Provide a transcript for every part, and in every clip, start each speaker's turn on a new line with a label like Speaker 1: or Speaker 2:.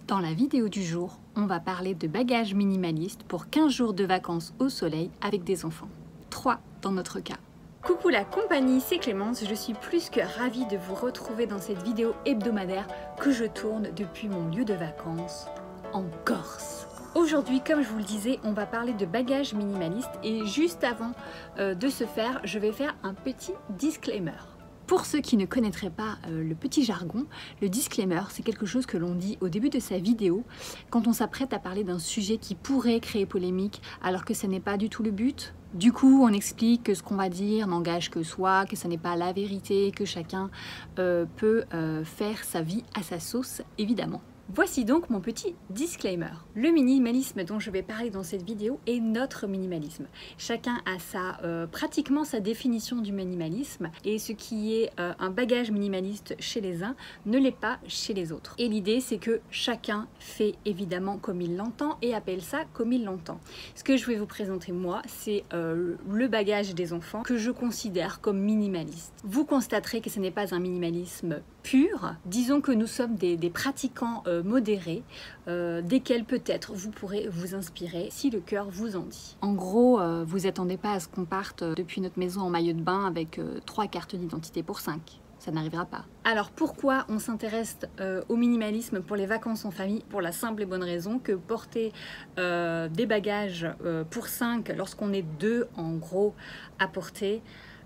Speaker 1: Dans la vidéo du jour, on va parler de bagages minimalistes pour 15 jours de vacances au soleil avec des enfants. 3 dans notre cas. Coucou la compagnie, c'est Clémence, je suis plus que ravie de vous retrouver dans cette vidéo hebdomadaire que je tourne depuis mon lieu de vacances en Corse. Aujourd'hui, comme je vous le disais, on va parler de bagages minimalistes et juste avant de ce faire, je vais faire un petit disclaimer. Pour ceux qui ne connaîtraient pas le petit jargon, le disclaimer, c'est quelque chose que l'on dit au début de sa vidéo quand on s'apprête à parler d'un sujet qui pourrait créer polémique alors que ce n'est pas du tout le but. Du coup, on explique que ce qu'on va dire n'engage que soi, que ce n'est pas la vérité, que chacun peut faire sa vie à sa sauce, évidemment. Voici donc mon petit disclaimer. Le minimalisme dont je vais parler dans cette vidéo est notre minimalisme. Chacun a pratiquement sa définition du minimalisme et ce qui est un bagage minimaliste chez les uns ne l'est pas chez les autres. Et l'idée c'est que chacun fait évidemment comme il l'entend et appelle ça comme il l'entend. Ce que je vais vous présenter moi, c'est le bagage des enfants que je considère comme minimaliste. Vous constaterez que ce n'est pas un minimalisme pur. Disons que nous sommes des pratiquants modérés, desquels peut-être vous pourrez vous inspirer si le cœur vous en dit. En gros, vous attendez pas à ce qu'on parte depuis notre maison en maillot de bain avec 3 cartes d'identité pour 5. Ça n'arrivera pas. Alors pourquoi on s'intéresse au minimalisme pour les vacances en famille? Pour la simple et bonne raison que porter des bagages pour 5 lorsqu'on est 2 en gros à porter,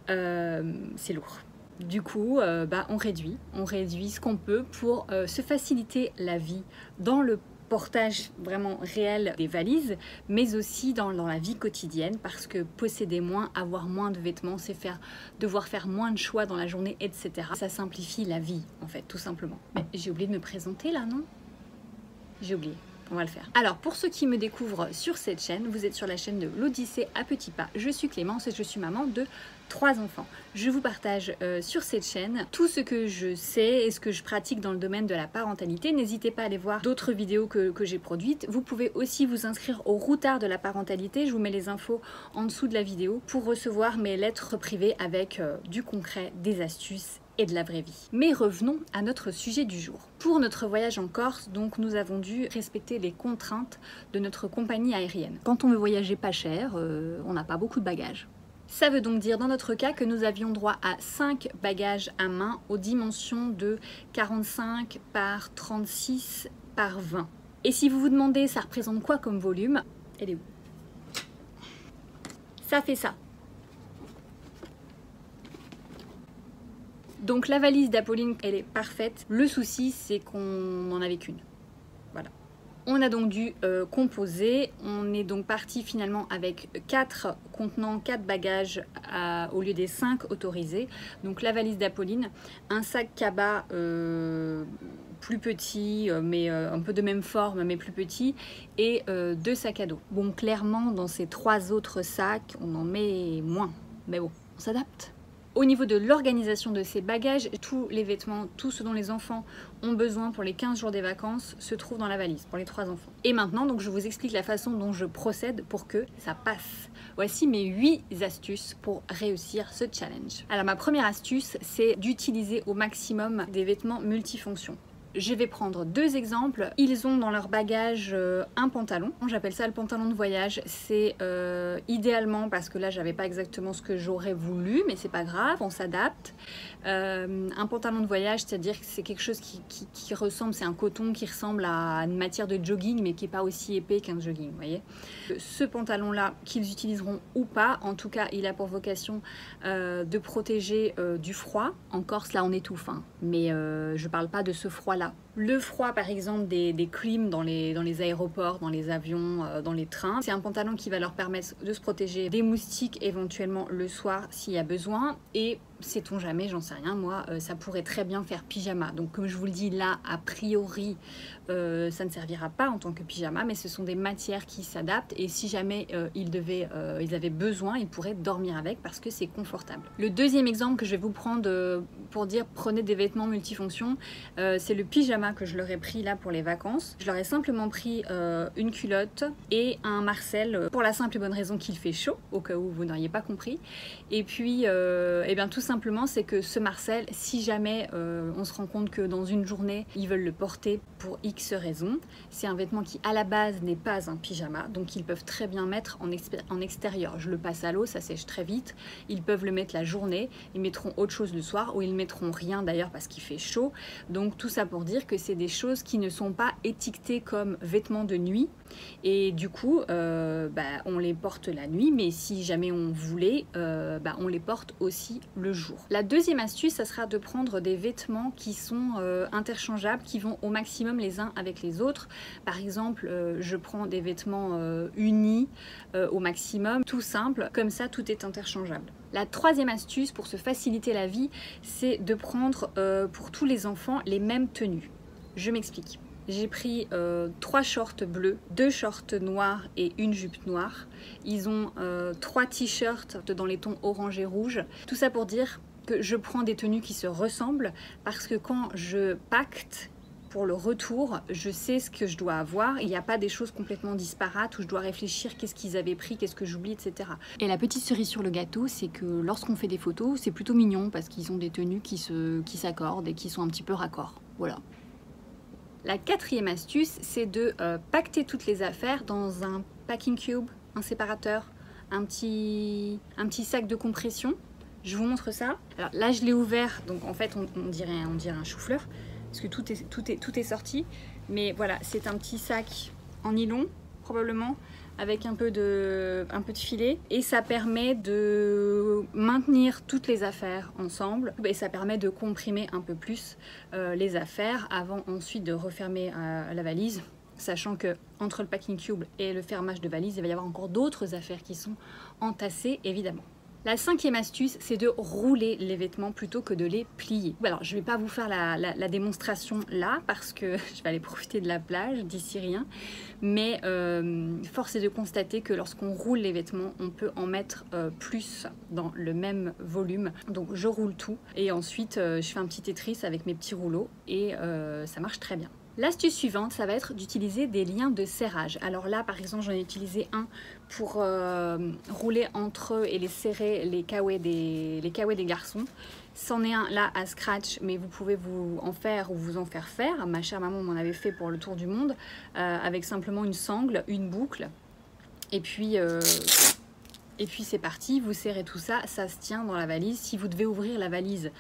Speaker 1: c'est lourd. Du coup, on réduit ce qu'on peut pour se faciliter la vie dans le portage vraiment réel des valises, mais aussi dans la vie quotidienne, parce que posséder moins, avoir moins de vêtements, c'est devoir faire moins de choix dans la journée, etc. Ça simplifie la vie, en fait, tout simplement. Mais j'ai oublié de me présenter là, non? J'ai oublié. On va le faire. Alors, pour ceux qui me découvrent sur cette chaîne, vous êtes sur la chaîne de l'Odyssée à petits pas. Je suis Clémence et je suis maman de 3 enfants. Je vous partage sur cette chaîne tout ce que je sais et ce que je pratique dans le domaine de la parentalité. N'hésitez pas à aller voir d'autres vidéos que j'ai produites. Vous pouvez aussi vous inscrire au routard de la parentalité. Je vous mets les infos en dessous de la vidéo pour recevoir mes lettres privées avec du concret, des astuces et de la vraie vie. Mais revenons à notre sujet du jour. Pour notre voyage en Corse, donc, nous avons dû respecter les contraintes de notre compagnie aérienne. Quand on veut voyager pas cher, on n'a pas beaucoup de bagages. Ça veut donc dire dans notre cas que nous avions droit à 5 bagages à main aux dimensions de 45 par 36 par 20. Et si vous vous demandez ça représente quoi comme volume, elle est où? Ça fait ça. Donc la valise d'Apolline, elle est parfaite. Le souci, c'est qu'on n'en avait qu'une. Voilà. On a donc dû composer. On est donc parti finalement avec 4 contenants, 4 bagages au lieu des 5 autorisés. Donc la valise d'Apolline, un sac cabas plus petit, mais un peu de même forme, mais plus petit, et 2 sacs à dos. Bon, clairement, dans ces 3 autres sacs, on en met moins. Mais bon, on s'adapte. Au niveau de l'organisation de ces bagages, tous les vêtements, tout ce dont les enfants ont besoin pour les 15 jours des vacances se trouve dans la valise pour les 3 enfants. Et maintenant, donc, je vous explique la façon dont je procède pour que ça passe. Voici mes 8 astuces pour réussir ce challenge. Alors ma première astuce, c'est d'utiliser au maximum des vêtements multifonctions. Je vais prendre 2 exemples. Ils ont dans leur bagage un pantalon. J'appelle ça le pantalon de voyage. C'est idéalement, parce que là j'avais pas exactement ce que j'aurais voulu, mais c'est pas grave, on s'adapte. Un pantalon de voyage, c'est-à-dire que c'est quelque chose qui ressemble, c'est un coton qui ressemble à une matière de jogging, mais qui n'est pas aussi épais qu'un jogging, vous voyez. Ce pantalon-là, qu'ils utiliseront ou pas, en tout cas, il a pour vocation de protéger du froid. En Corse, là, on étouffe, hein, mais je parle pas de ce froid-là. Le froid par exemple des clims dans les aéroports, dans les avions, dans les trains. C'est un pantalon qui va leur permettre de se protéger des moustiques éventuellement le soir s'il y a besoin. Et sait-on jamais, j'en sais rien, moi, ça pourrait très bien faire pyjama. Donc comme je vous le dis là, a priori, ça ne servira pas en tant que pyjama, mais ce sont des matières qui s'adaptent et si jamais ils avaient besoin, ils pourraient dormir avec parce que c'est confortable. Le deuxième exemple que je vais vous prendre pour dire prenez des vêtements multifonctions, c'est le pyjama. pyjama que je leur ai pris là pour les vacances. Je leur ai simplement pris une culotte et un marcel pour la simple et bonne raison qu'il fait chaud, au cas où vous n'auriez pas compris. Et puis, eh bien, tout simplement, c'est que ce marcel, si jamais on se rend compte que dans une journée, ils veulent le porter pour X raisons, c'est un vêtement qui à la base n'est pas un pyjama, donc ils peuvent très bien mettre en extérieur. Je le passe à l'eau, ça sèche très vite. Ils peuvent le mettre la journée, ils mettront autre chose le soir, ou ils mettront rien d'ailleurs parce qu'il fait chaud. Donc tout ça pour dire que c'est des choses qui ne sont pas étiquetées comme vêtements de nuit, et du coup on les porte la nuit, mais si jamais on voulait, on les porte aussi le jour. La deuxième astuce, ça sera de prendre des vêtements qui sont interchangeables, qui vont au maximum les uns avec les autres. Par exemple, je prends des vêtements unis au maximum, tout simple, comme ça tout est interchangeable. La troisième astuce pour se faciliter la vie, c'est de prendre pour tous les enfants les mêmes tenues. Je m'explique. J'ai pris 3 shorts bleus, 2 shorts noirs et une jupe noire. Ils ont 3 t-shirts dans les tons orange et rouge. Tout ça pour dire que je prends des tenues qui se ressemblent parce que quand je pacte pour le retour, je sais ce que je dois avoir. Il n'y a pas des choses complètement disparates où je dois réfléchir qu'est-ce qu'ils avaient pris, qu'est-ce que j'oublie, etc. Et la petite cerise sur le gâteau, c'est que lorsqu'on fait des photos, c'est plutôt mignon parce qu'ils ont des tenues qui s'accordent et qui sont un petit peu raccords. Voilà. La quatrième astuce, c'est de pacter toutes les affaires dans un packing cube, un séparateur, un petit sac de compression. Je vous montre ça. Alors là, je l'ai ouvert, donc en fait, on dirait un chou-fleur, parce que tout est sorti. Mais voilà, c'est un petit sac en nylon, probablement, avec un peu de filet, et ça permet de maintenir toutes les affaires ensemble, et ça permet de comprimer un peu plus les affaires avant ensuite de refermer la valise, sachant que entre le packing cube et le fermage de valise, il va y avoir encore d'autres affaires qui sont entassées évidemment. La cinquième astuce, c'est de rouler les vêtements plutôt que de les plier. Alors, je ne vais pas vous faire la démonstration là parce que je vais aller profiter de la plage, d'ici rien. Mais force est de constater que lorsqu'on roule les vêtements, on peut en mettre plus dans le même volume. Donc, je roule tout et ensuite, je fais un petit Tetris avec mes petits rouleaux et ça marche très bien. L'astuce suivante, ça va être d'utiliser des liens de serrage. Alors là, par exemple, j'en ai utilisé un pour rouler entre eux et les serrer les kawaii des garçons. C'en est un là à scratch, mais vous pouvez vous en faire ou vous en faire faire. Ma chère maman m'en avait fait pour le tour du monde, avec simplement une sangle, une boucle, et puis c'est parti, vous serrez tout ça, ça se tient dans la valise. Si vous devez ouvrir la valise,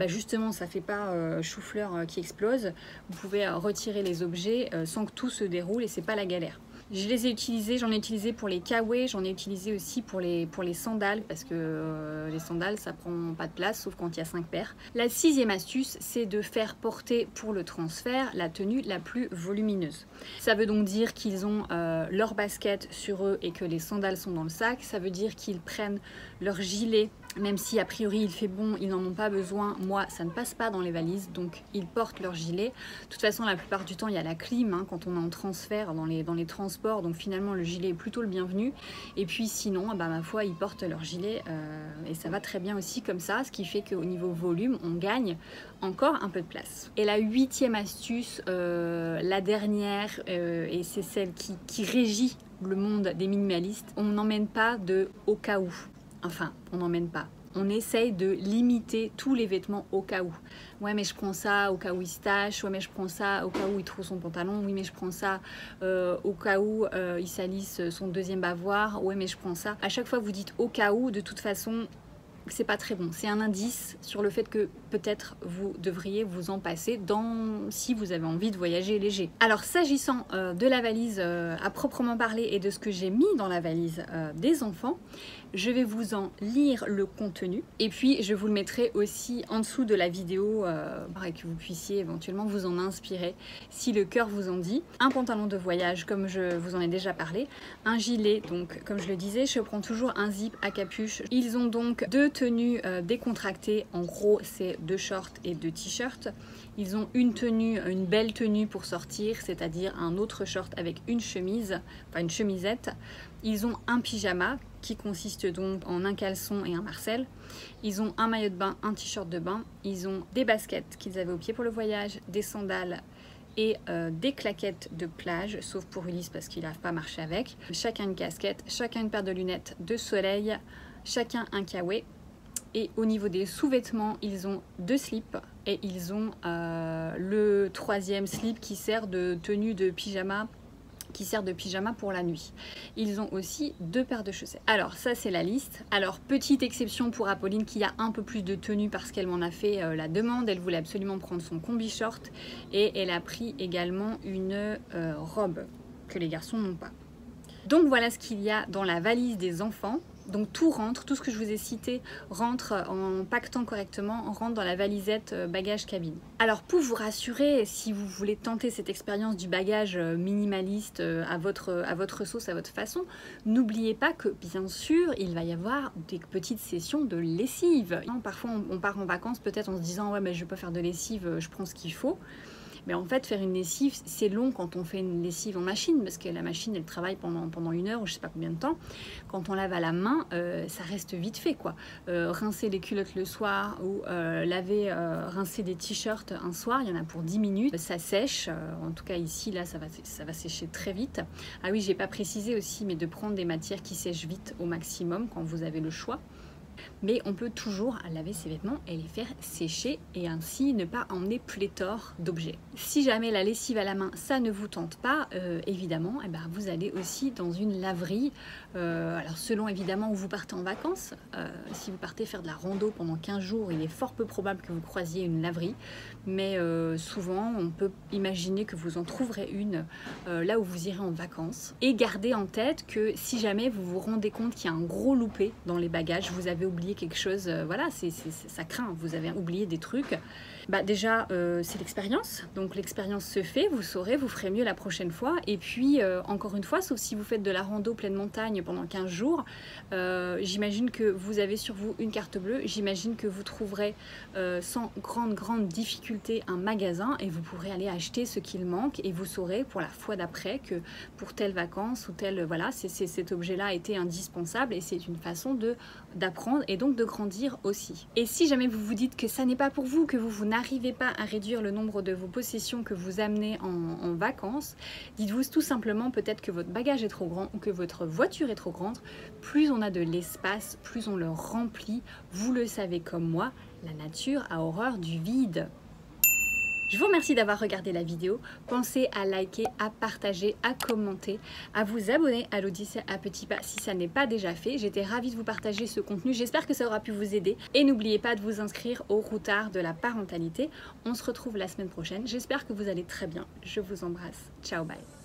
Speaker 1: justement ça fait pas chou-fleur qui explose. Vous pouvez retirer les objets sans que tout se déroule et c'est pas la galère. Je les ai utilisés, j'en ai utilisé pour les kawaii, j'en ai utilisé aussi pour les sandales parce que les sandales ça prend pas de place sauf quand il y a 5 paires. La sixième astuce, c'est de faire porter pour le transfert la tenue la plus volumineuse. Ça veut donc dire qu'ils ont leur basket sur eux et que les sandales sont dans le sac. Ça veut dire qu'ils prennent leur gilet, même si a priori il fait bon, ils n'en ont pas besoin. Moi, ça ne passe pas dans les valises, donc ils portent leur gilet. De toute façon, la plupart du temps, il y a la clim quand on est en transfert dans les transports, donc finalement le gilet est plutôt le bienvenu. Et puis sinon, ma foi, ils portent leur gilet et ça va très bien aussi comme ça, ce qui fait qu'au niveau volume, on gagne encore un peu de place. Et la huitième astuce, la dernière, et c'est celle qui régit le monde des minimalistes, on n'emmène pas de au cas où. Enfin, on n'emmène pas. On essaye de limiter tous les vêtements au cas où. Ouais, mais je prends ça au cas où il se tâche. Ouais, mais je prends ça au cas où il trouve son pantalon. Oui, mais je prends ça au cas où il salisse son deuxième bavoir. Ouais, mais je prends ça. À chaque fois, vous dites au cas où, de toute façon, c'est pas très bon. C'est un indice sur le fait que peut-être vous devriez vous en passer si vous avez envie de voyager léger. Alors s'agissant de la valise à proprement parler et de ce que j'ai mis dans la valise des enfants, je vais vous en lire le contenu et puis je vous le mettrai aussi en dessous de la vidéo pour que vous puissiez éventuellement vous en inspirer si le cœur vous en dit. Un pantalon de voyage comme je vous en ai déjà parlé, un gilet, donc comme je le disais, je prends toujours un zip à capuche. Ils ont donc 2 tenues décontractées, en gros c'est 2 shorts et 2 t-shirts. Ils ont une belle tenue pour sortir, c'est-à-dire un autre short avec une chemise, enfin une chemisette. Ils ont un pyjama qui consiste donc en un caleçon et un marcel. Ils ont un maillot de bain, un t-shirt de bain. Ils ont des baskets qu'ils avaient au pied pour le voyage, des sandales et des claquettes de plage, sauf pour Ulysse parce qu'il n'arrive pas à marcher avec. Chacun une casquette, chacun une paire de lunettes de soleil, chacun un kawaii. Et au niveau des sous-vêtements, ils ont 2 slips et ils ont le 3e slip qui sert de tenue de pyjama, pour la nuit. Ils ont aussi 2 paires de chaussettes. Alors ça c'est la liste. Alors petite exception pour Apolline qui a un peu plus de tenue parce qu'elle m'en a fait la demande. Elle voulait absolument prendre son combi short et elle a pris également une robe que les garçons n'ont pas. Donc voilà ce qu'il y a dans la valise des enfants. Donc tout rentre, tout ce que je vous ai cité rentre en pactant correctement, rentre dans la valisette bagage cabine. Alors pour vous rassurer, si vous voulez tenter cette expérience du bagage minimaliste à votre sauce, à votre façon, n'oubliez pas que bien sûr il va y avoir des petites sessions de lessive. Parfois on part en vacances peut-être en se disant ouais mais je vais pas faire de lessive, je prends ce qu'il faut. Mais en fait, faire une lessive, c'est long quand on fait une lessive en machine, parce que la machine, elle travaille pendant 1 heure ou je sais pas combien de temps. Quand on lave à la main, ça reste vite fait, quoi. Rincer les culottes le soir ou rincer des t-shirts un soir, il y en a pour 10 minutes. Ça sèche, en tout cas ici, là, ça va sécher très vite. Ah oui, j'ai pas précisé aussi, mais de prendre des matières qui sèchent vite au maximum quand vous avez le choix. Mais on peut toujours laver ses vêtements et les faire sécher et ainsi ne pas emmener pléthore d'objets. Si jamais la lessive à la main, ça ne vous tente pas, évidemment, eh ben, vous allez aussi dans une laverie. Alors selon évidemment où vous partez en vacances, si vous partez faire de la rando pendant 15 jours, il est fort peu probable que vous croisiez une laverie. Mais souvent, on peut imaginer que vous en trouverez une là où vous irez en vacances. Et gardez en tête que si jamais vous vous rendez compte qu'il y a un gros loupé dans les bagages, vous avez oublié quelque chose, voilà, ça craint, vous avez oublié des trucs. Bah déjà, c'est l'expérience. Donc l'expérience se fait, vous saurez, vous ferez mieux la prochaine fois. Et puis, encore une fois, sauf si vous faites de la rando pleine montagne pendant 15 jours, j'imagine que vous avez sur vous une carte bleue. J'imagine que vous trouverez sans grande difficulté un magasin et vous pourrez aller acheter ce qu'il manque et vous saurez pour la fois d'après que pour telle vacance ou telle, voilà, cet objet-là a été indispensable et c'est une façon d'apprendre et donc de grandir aussi. Et si jamais vous vous dites que ça n'est pas pour vous, que vous n'arrivez pas à réduire le nombre de vos possessions que vous amenez en vacances, dites-vous tout simplement peut-être que votre bagage est trop grand ou que votre voiture est trop grande. Plus on a de l'espace, plus on le remplit. Vous le savez comme moi, la nature a horreur du vide. Je vous remercie d'avoir regardé la vidéo. Pensez à liker, à partager, à commenter, à vous abonner à l'Odyssée à petits pas si ça n'est pas déjà fait. J'étais ravie de vous partager ce contenu. J'espère que ça aura pu vous aider. Et n'oubliez pas de vous inscrire au routard de la parentalité. On se retrouve la semaine prochaine. J'espère que vous allez très bien. Je vous embrasse. Ciao, bye.